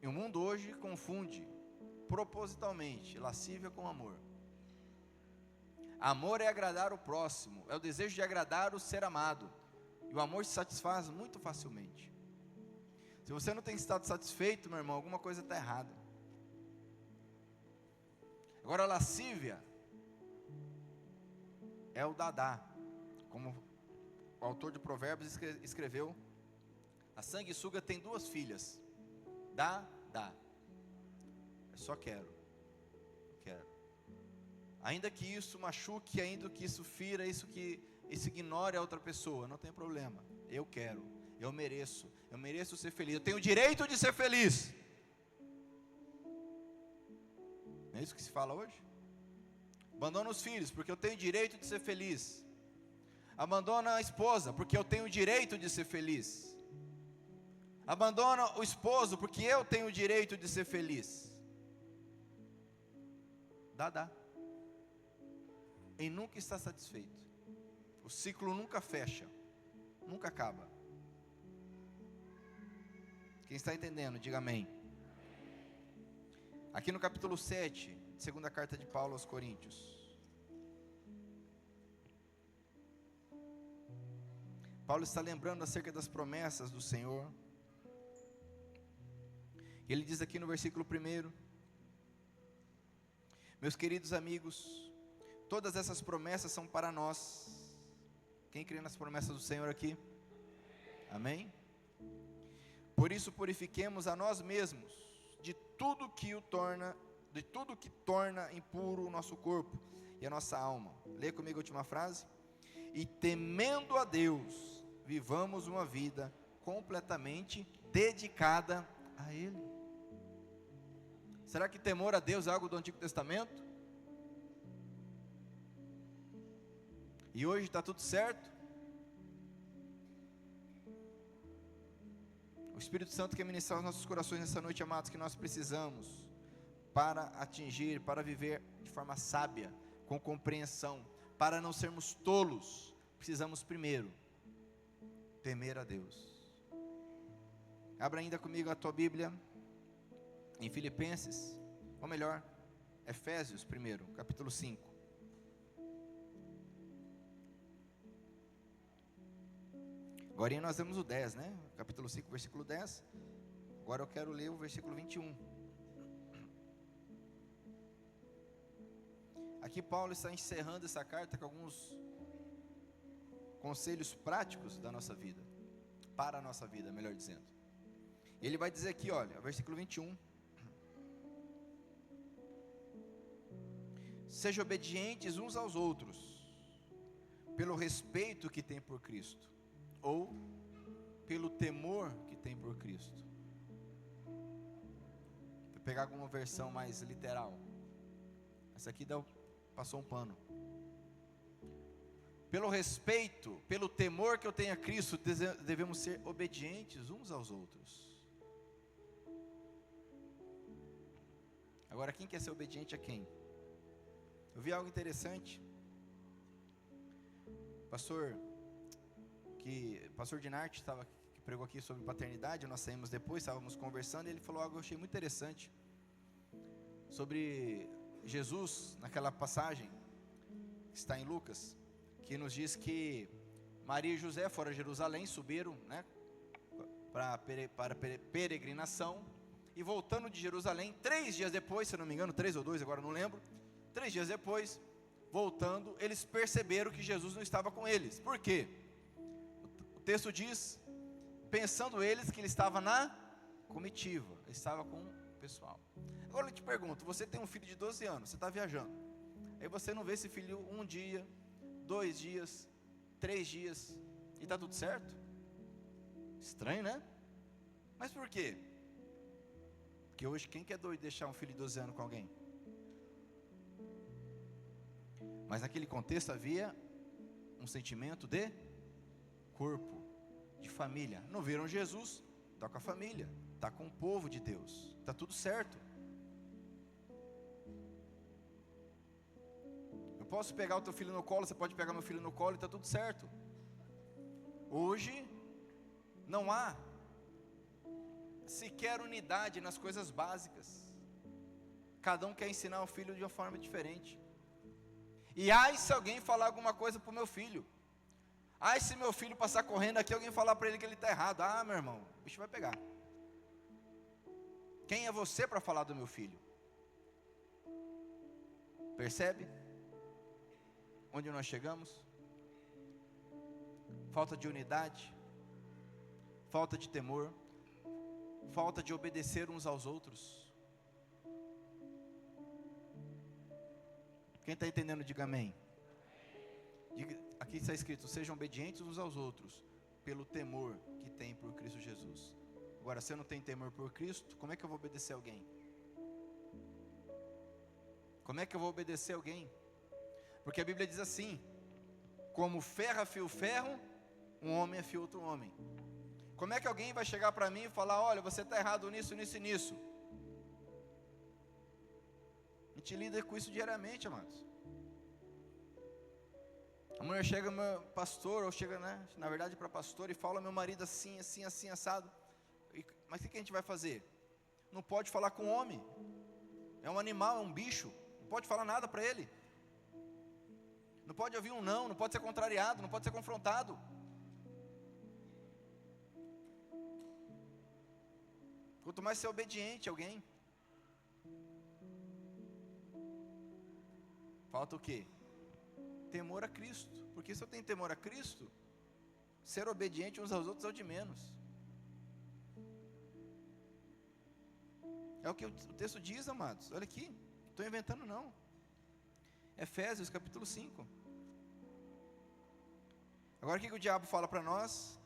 E o mundo hoje confunde propositalmente lascívia com amor. Amor é agradar o próximo, é o desejo de agradar o ser amado. E o amor se satisfaz muito facilmente. Se você não tem estado satisfeito, meu irmão, alguma coisa está errada. Agora a lascívia é o dadá, como o autor de Provérbios escreveu: a sanguessuga tem 2 filhas, dá. Eu só quero. Ainda que isso machuque, ainda que isso fira, isso ignore a outra pessoa, não tem problema. Eu quero, eu mereço ser feliz, eu tenho o direito de ser feliz. Não é isso que se fala hoje? Abandona os filhos, porque eu tenho o direito de ser feliz. Abandona a esposa, porque eu tenho o direito de ser feliz. Abandona o esposo, porque eu tenho o direito de ser feliz. Dá. E nunca está satisfeito. O ciclo nunca fecha, nunca acaba. Quem está entendendo, diga amém. Aqui no capítulo 7, segunda carta de Paulo aos Coríntios. Paulo está lembrando acerca das promessas do Senhor. Ele diz aqui no versículo 1: meus queridos amigos, todas essas promessas são para nós. Quem crê nas promessas do Senhor aqui? Amém? Por isso purifiquemos a nós mesmos de tudo que torna impuro o nosso corpo e a nossa alma. Leia comigo a última frase. E temendo a Deus, vivamos uma vida completamente dedicada a Ele. Será que temor a Deus é algo do Antigo Testamento? E hoje está tudo certo? O Espírito Santo quer ministrar os nossos corações nessa noite, amados, que nós precisamos para atingir, para viver de forma sábia, com compreensão, para não sermos tolos. Precisamos primeiro temer a Deus. Abra ainda comigo a tua Bíblia em Filipenses, ou melhor, Efésios primeiro, capítulo 5. Agora nós vemos o 10, né? Capítulo 5, versículo 10. Agora eu quero ler o versículo 21. Aqui Paulo está encerrando essa carta com alguns conselhos práticos da nossa vida, para a nossa vida, melhor dizendo. E ele vai dizer aqui, olha, versículo 21. Sejam obedientes uns aos outros, pelo respeito que tem por Cristo, ou pelo temor que tem por Cristo. Vou pegar alguma versão mais literal. Essa aqui passou um pano. Pelo respeito, pelo temor que eu tenho a Cristo, devemos ser obedientes uns aos outros. Agora, quem quer ser obediente a quem? Eu vi algo interessante. Pastor Dinarte que pregou aqui sobre paternidade, nós saímos depois, estávamos conversando, e ele falou algo que eu achei muito interessante, sobre Jesus, naquela passagem, que está em Lucas, que nos diz que Maria e José foram a Jerusalém, subiram, né, para peregrinação, e voltando de Jerusalém, 3 dias depois, se eu não me engano, 3 ou 2, agora não lembro, 3 dias depois, voltando, eles perceberam que Jesus não estava com eles. Por quê? O texto diz, pensando eles que ele estava na comitiva, ele estava com o pessoal. Agora eu te pergunto, você tem um filho de 12 anos, você está viajando, aí você não vê esse filho 1 dia, 2 dias, 3 dias, e está tudo certo? Estranho, né? Mas por quê? Porque hoje quem que é doido de deixar um filho de 12 anos com alguém? Mas naquele contexto havia um sentimento de corpo, de família. Não viram Jesus? Está com a família, está com o povo de Deus, está tudo certo. Eu posso pegar o teu filho no colo, você pode pegar meu filho no colo e está tudo certo. Hoje não há sequer unidade nas coisas básicas. Cada um quer ensinar o filho de uma forma diferente. E ai se alguém falar alguma coisa para o meu filho. Ai se meu filho passar correndo aqui, alguém falar para ele que ele está errado. Ah, meu irmão, o bicho vai pegar. Quem é você para falar do meu filho? Percebe? Onde nós chegamos? Falta de unidade, falta de temor, falta de obedecer uns aos outros. Quem está entendendo, diga amém. Diga, aqui está escrito, sejam obedientes uns aos outros, pelo temor que tem por Cristo Jesus. Agora, se eu não tenho temor por Cristo, como é que eu vou obedecer alguém? Como é que eu vou obedecer alguém? Porque a Bíblia diz assim, como ferro afia o ferro, um homem afia outro homem. Como é que alguém vai chegar para mim e falar, olha, você está errado nisso, nisso e nisso? A gente lida com isso diariamente, amados. A mulher chega, meu pastor, ou chega, né, na verdade para pastor, e fala, meu marido assim, assim, assim, assado. Mas o que a gente vai fazer? Não pode falar com o homem. É um animal, é um bicho. Não pode falar nada para ele. Não pode ouvir um não pode ser contrariado, não pode ser confrontado. Quanto mais ser obediente a alguém. Falta o quê? Temor a Cristo. Porque se eu tenho temor a Cristo, ser obediente uns aos outros é o de menos. É o que o texto diz, amados. Olha aqui, não estou inventando não. Efésios capítulo 5. Agora o que o diabo fala para nós?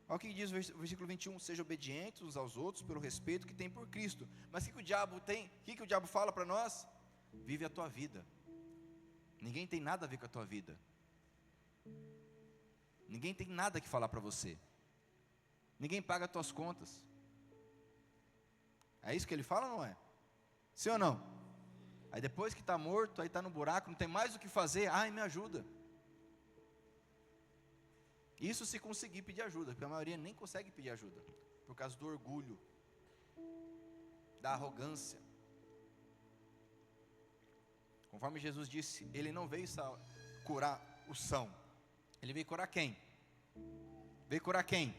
Olha o que diz o versículo 21, seja obedientes uns aos outros pelo respeito que tem por Cristo. Mas o que o diabo tem? O que o diabo fala para nós? Vive a tua vida. Ninguém tem nada a ver com a tua vida. Ninguém tem nada que falar para você. Ninguém paga as tuas contas. É isso que ele fala ou não é? Sim ou não? Aí depois que está morto, aí está no buraco, não tem mais o que fazer, ai me ajuda. Isso se conseguir pedir ajuda, porque a maioria nem consegue pedir ajuda, por causa do orgulho, da arrogância. Conforme Jesus disse, ele não veio curar o são, ele veio curar quem? Veio curar quem?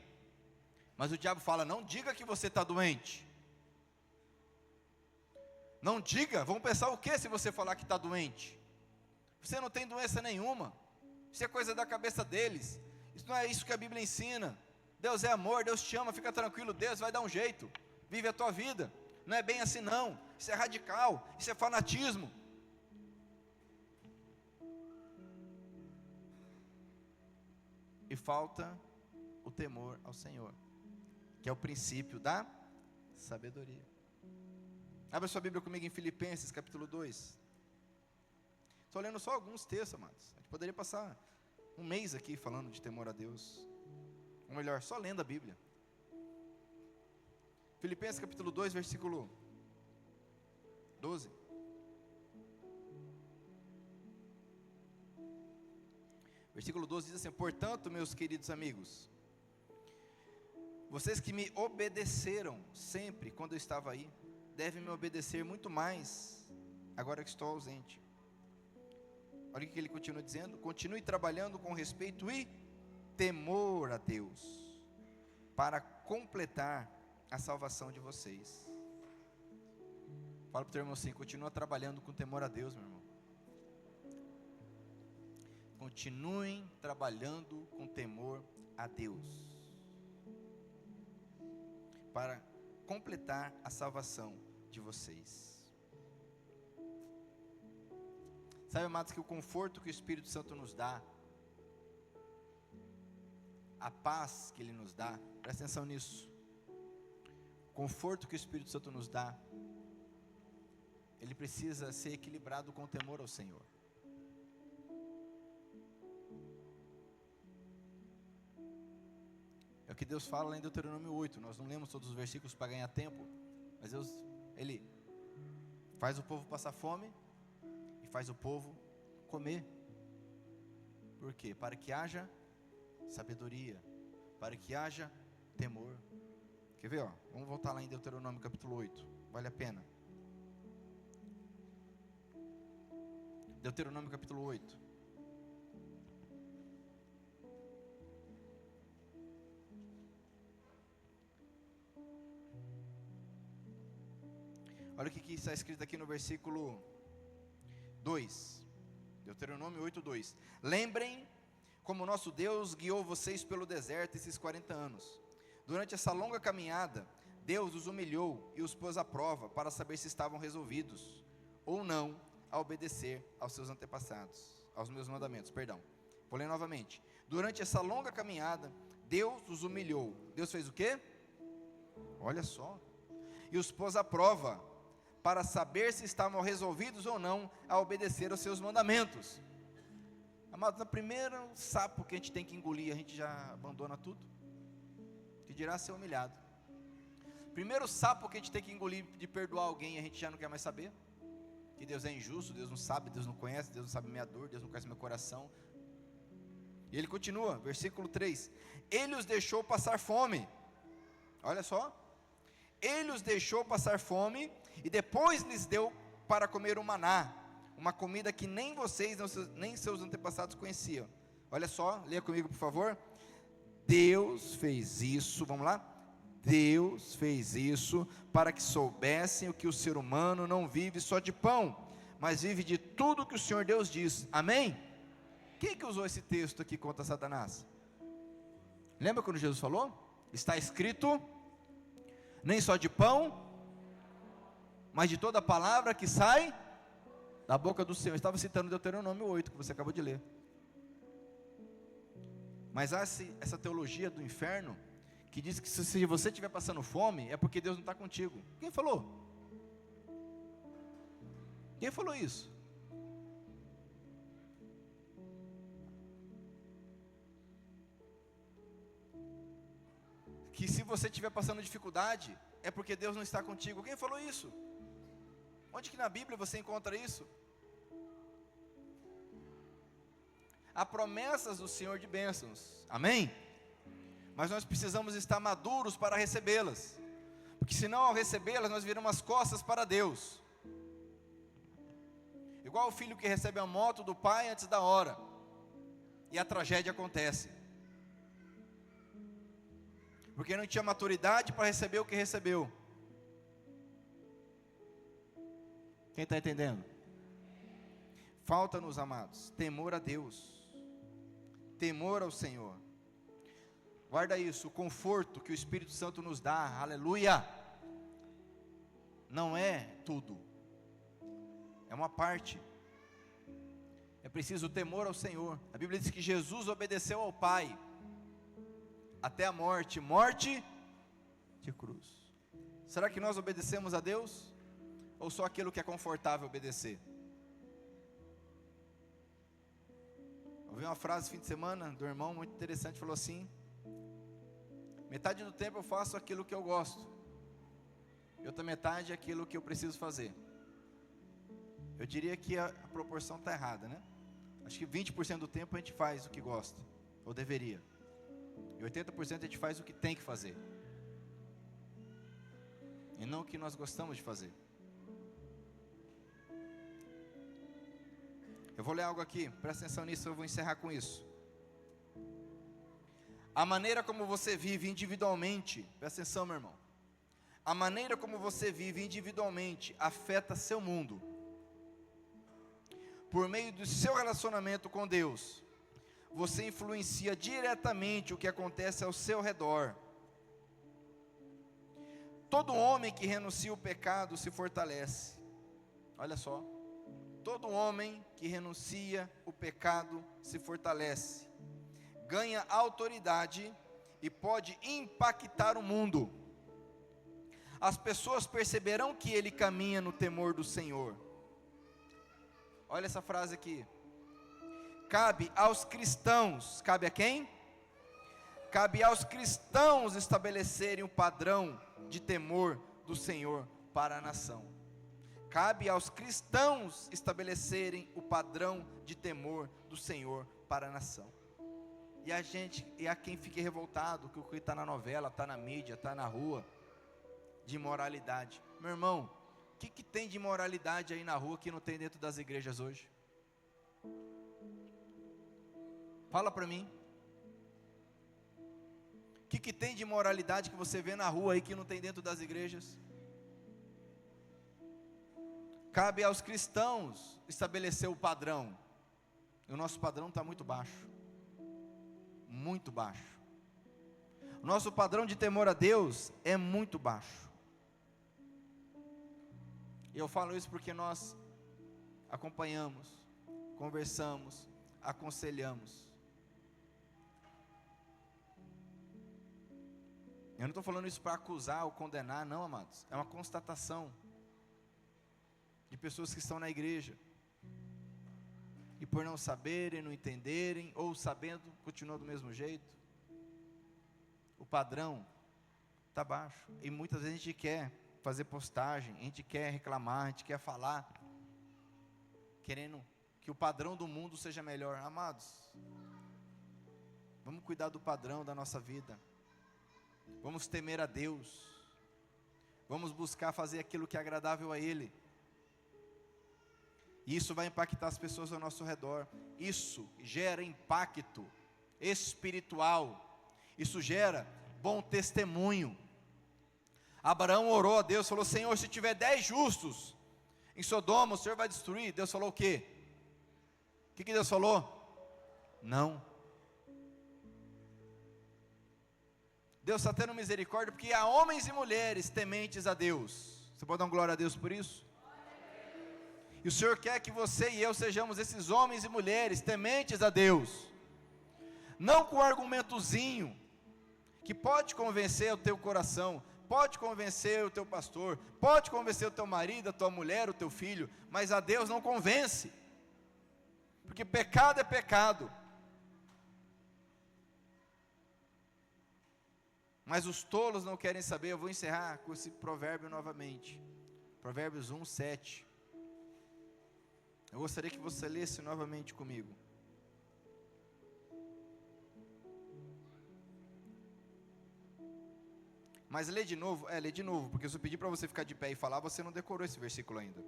Mas o diabo fala, não diga que você está doente. Não diga, vão pensar o que se você falar que está doente? Você não tem doença nenhuma, isso é coisa da cabeça deles, isso não é isso que a Bíblia ensina. Deus é amor, Deus te ama, fica tranquilo, Deus vai dar um jeito, vive a tua vida, não é bem assim não, isso é radical, isso é fanatismo. E falta o temor ao Senhor, que é o princípio da sabedoria. Abra sua Bíblia comigo em Filipenses capítulo 2. Estou lendo só alguns textos, amados. A gente poderia passar um mês aqui falando de temor a Deus. Ou melhor, só lendo a Bíblia. Filipenses capítulo 2, versículo 12. Versículo 12 diz assim: portanto, meus queridos amigos, vocês que me obedeceram sempre quando eu estava aí, devem me obedecer muito mais agora que estou ausente. Olha o que ele continua dizendo: continue trabalhando com respeito e temor a Deus, para completar a salvação de vocês. Fala para o teu irmão assim: continua trabalhando com temor a Deus, meu irmão. Continuem trabalhando com temor a Deus, para completar a salvação de vocês. Sabe, amados, que o conforto que o Espírito Santo nos dá, a paz que Ele nos dá, presta atenção nisso, o conforto que o Espírito Santo nos dá, ele precisa ser equilibrado com o temor ao Senhor. É o que Deus fala lá em Deuteronômio 8, nós não lemos todos os versículos para ganhar tempo, mas Deus, Ele faz o povo passar fome, e faz o povo comer. Por quê? Para que haja sabedoria, para que haja temor. Quer ver? Vamos voltar lá em Deuteronômio capítulo 8, vale a pena. Deuteronômio capítulo 8. Olha o que está escrito aqui no versículo 2. Deuteronômio 8, 2. Lembrem como nosso Deus guiou vocês pelo deserto esses 40 anos. Durante essa longa caminhada, Deus os humilhou e os pôs à prova para saber se estavam resolvidos ou não a obedecer aos seus antepassados, aos meus mandamentos, perdão. Vou ler novamente. Durante essa longa caminhada, Deus os humilhou. Deus fez o quê? Olha só. E os pôs à prova para saber se estavam resolvidos ou não a obedecer aos seus mandamentos. Amados, no primeiro sapo que a gente tem que engolir, a gente já abandona tudo, que dirá ser humilhado. Primeiro sapo que a gente tem que engolir de perdoar alguém, a gente já não quer mais saber, que Deus é injusto, Deus não sabe, Deus não conhece, Deus não sabe minha dor, Deus não conhece meu coração. E ele continua, versículo 3, ele os deixou passar fome, olha só, ele os deixou passar fome, e depois lhes deu para comer o maná, uma comida que nem vocês, nem seus antepassados conheciam. Olha só, leia comigo por favor. Deus fez isso, vamos lá? Deus fez isso para que soubessem o que o ser humano não vive só de pão, mas vive de tudo que o Senhor Deus diz. Amém? Quem que usou esse texto aqui contra Satanás? Lembra quando Jesus falou? Está escrito, nem só de pão, mas de toda palavra que sai da boca do Senhor. Eu estava citando Deuteronômio 8, que você acabou de ler. Mas há essa teologia do inferno, que diz que se você estiver passando fome, é porque Deus não está contigo. Quem falou? Quem falou isso? Que se você estiver passando dificuldade, é porque Deus não está contigo. Quem falou isso? Onde que na Bíblia você encontra isso? Há promessas do Senhor de bênçãos, amém? Mas nós precisamos estar maduros para recebê-las, porque senão ao recebê-las nós viramos as costas para Deus, igual o filho que recebe a moto do pai antes da hora, e a tragédia acontece, porque não tinha maturidade para receber o que recebeu. Quem está entendendo? Falta-nos, amados, temor a Deus, temor ao Senhor. Guarda isso, o conforto que o Espírito Santo nos dá, aleluia, não é tudo, é uma parte. É preciso temor ao Senhor. A Bíblia diz que Jesus obedeceu ao Pai até a morte, morte de cruz. Será que nós obedecemos a Deus? Ou só aquilo que é confortável obedecer? Ouvi uma frase no fim de semana do irmão muito interessante, falou assim: metade do tempo eu faço aquilo que eu gosto, e outra metade é aquilo que eu preciso fazer. Eu diria que a proporção está errada, né? Acho que 20% do tempo a gente faz o que gosta, ou deveria. E 80% a gente faz o que tem que fazer. E não o que nós gostamos de fazer. Eu vou ler algo aqui, presta atenção nisso, eu vou encerrar com isso. A maneira como você vive individualmente, presta atenção, meu irmão. A maneira como você vive individualmente afeta seu mundo. Por meio do seu relacionamento com Deus, você influencia diretamente o que acontece ao seu redor. Todo homem que renuncia ao pecado se fortalece. Olha só. Todo homem que renuncia o pecado se fortalece, ganha autoridade e pode impactar o mundo. As pessoas perceberão que ele caminha no temor do Senhor. Olha essa frase aqui. Cabe aos cristãos, cabe a quem? Cabe aos cristãos estabelecerem um padrão de temor do Senhor para a nação. Cabe aos cristãos estabelecerem o padrão de temor do Senhor para a nação. E a quem fique revoltado, que o que está na novela, está na mídia, está na rua, de imoralidade. Meu irmão, o que tem de imoralidade aí na rua que não tem dentro das igrejas hoje? Fala para mim. O que tem de imoralidade que você vê na rua aí que não tem dentro das igrejas? Cabe aos cristãos estabelecer o padrão. E o nosso padrão está muito baixo. Muito baixo. O nosso padrão de temor a Deus é muito baixo. E eu falo isso porque nós acompanhamos, conversamos, aconselhamos. Eu não estou falando isso para acusar ou condenar, não, amados. É uma constatação de pessoas que estão na igreja e por não saberem, não entenderem, ou sabendo, continuam do mesmo jeito. O padrão está baixo, e muitas vezes a gente quer fazer postagem, a gente quer reclamar, a gente quer falar, querendo que o padrão do mundo seja melhor. Amados, vamos cuidar do padrão da nossa vida, vamos temer a Deus, vamos buscar fazer aquilo que é agradável a Ele. E isso vai impactar as pessoas ao nosso redor. Isso gera impacto espiritual. Isso gera bom testemunho. Abraão orou a Deus, falou: Senhor, se tiver 10 justos em Sodoma, o Senhor vai destruir? Deus falou o quê? O que Deus falou? Não. Deus está tendo misericórdia porque há homens e mulheres tementes a Deus. Você pode dar uma glória a Deus por isso? E o Senhor quer que você e eu sejamos esses homens e mulheres tementes a Deus. Não com um argumentozinho que pode convencer o teu coração, pode convencer o teu pastor, pode convencer o teu marido, a tua mulher, o teu filho, mas a Deus não convence. Porque pecado é pecado. Mas os tolos não querem saber. Eu vou encerrar com esse provérbio novamente. Provérbios 1, 7. Eu gostaria que você lesse novamente comigo. Mas lê de novo, porque se eu pedir para você ficar de pé e falar, você não decorou esse versículo ainda.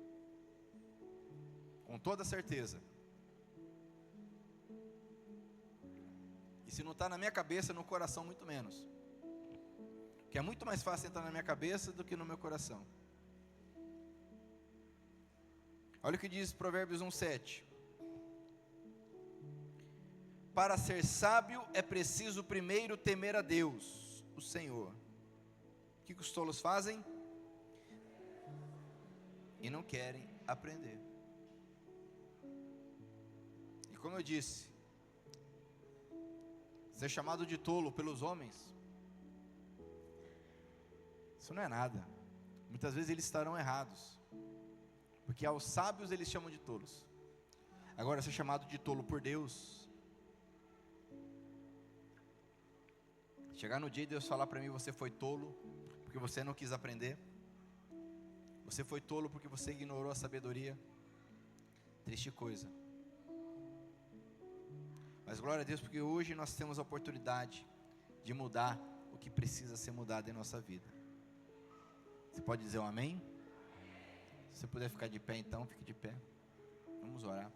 Com toda certeza. E se não está na minha cabeça, no coração muito menos. Que é muito mais fácil entrar na minha cabeça do que no meu coração. Olha o que diz Provérbios 1:7. Para ser sábio é preciso primeiro temer a Deus, o Senhor. O que os tolos fazem? E não querem aprender. E como eu disse, ser chamado de tolo pelos homens, isso não é nada. Muitas vezes eles estarão errados. Porque aos sábios eles chamam de tolos. Agora, ser chamado de tolo por Deus, chegar no dia e Deus falar para mim: você foi tolo porque você não quis aprender, você foi tolo porque você ignorou a sabedoria. Triste coisa. Mas glória a Deus, porque hoje nós temos a oportunidade de mudar o que precisa ser mudado em nossa vida. Você pode dizer um amém? Se você puder ficar de pé, então fique de pé. Vamos orar.